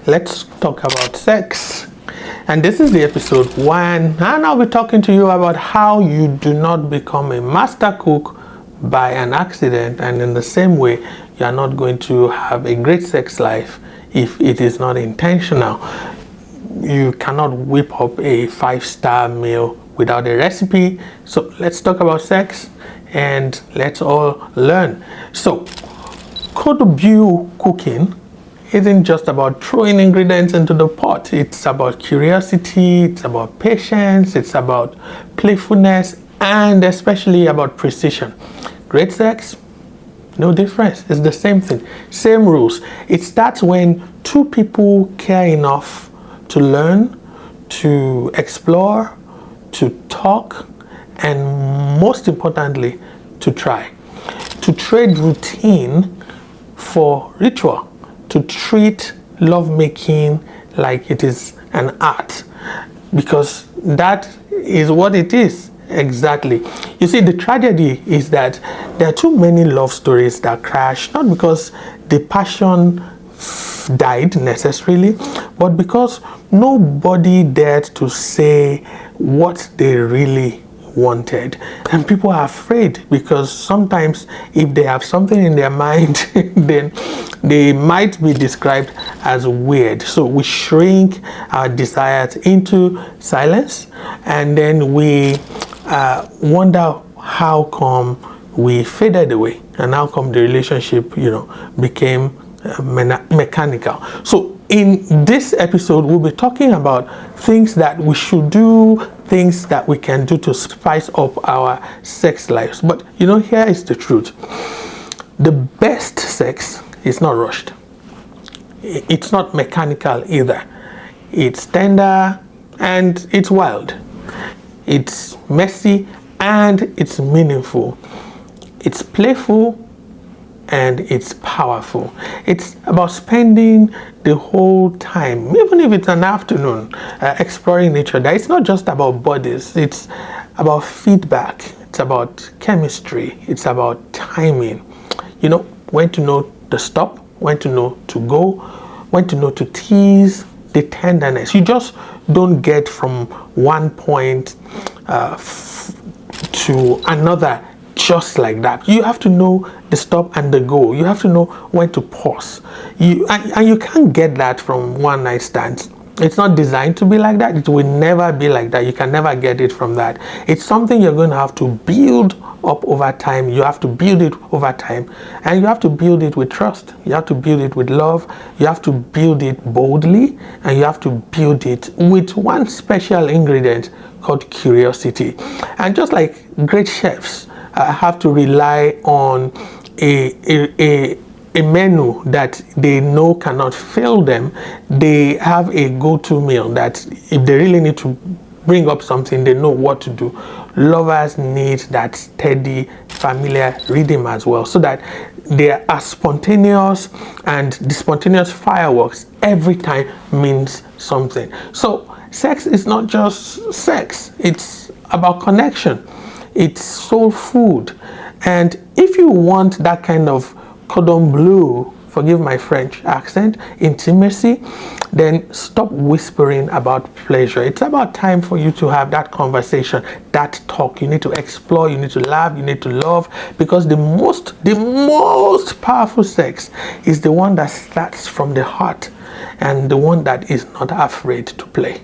Let's talk about sex. And this is the episode 1, and I'll be talking to you about how you do not become a master cook by an accident, and in the same way, you are not going to have a great sex life if it is not intentional. You cannot whip up a 5-star meal without a recipe. So let's talk about sex and let's all learn. So Code Blue cooking isn't just about throwing ingredients into the pot. It's about curiosity, it's about patience, it's about playfulness, and especially about precision. Great sex, no difference. It's the same thing, same rules. It starts when two people care enough to learn, to explore, to talk, and most importantly, to try. To trade routine for ritual. To treat lovemaking like it is an art, because that is what it is exactly. You see, the tragedy is that there are too many love stories that crash, not because the passion died necessarily, but because nobody dared to say what they really wanted. And people are afraid because sometimes if they have something in their mind, then they might be described as weird. So we shrink our desires into silence, and then we wonder how come we faded away and how come the relationship, became mechanical. So in this episode, we'll be talking about things that we should do, things that we can do to spice up our sex lives. But here is the truth. The best sex is not rushed. It's not mechanical either. It's tender and it's wild. It's messy and it's meaningful. It's playful and it's powerful. It's about spending the whole time, even if it's an afternoon, exploring each other. It's not just about bodies. It's about feedback. It's about chemistry. It's about timing. When to know to stop, when to know to go, when to know to tease, the tenderness. You just don't get from one point to another just like that. You have to know the stop and the go. You have to know when to pause. And you can't get that from one night stands. It's not designed to be like that. It will never be like that. You can never get it from that. It's something you're going to have to build up over time. You have to build it over time, and you have to build it with trust. You have to build it with love. You have to build it boldly, and you have to build it with one special ingredient called curiosity. And just like great chefs have to rely on a menu that they know cannot fail them, they have a go-to meal that if they really need to bring up something, they know what to do. Lovers need that steady, familiar rhythm as well, so that they are spontaneous, and the spontaneous fireworks every time means something. So sex is not just sex. It's about connection. It's soul food. And if you want that kind of cordon bleu, forgive my French accent, intimacy, then stop whispering about pleasure. It's about time for you to have that conversation, that talk. You need to explore, you need to laugh, you need to love, because the most powerful sex is the one that starts from the heart and the one that is not afraid to play.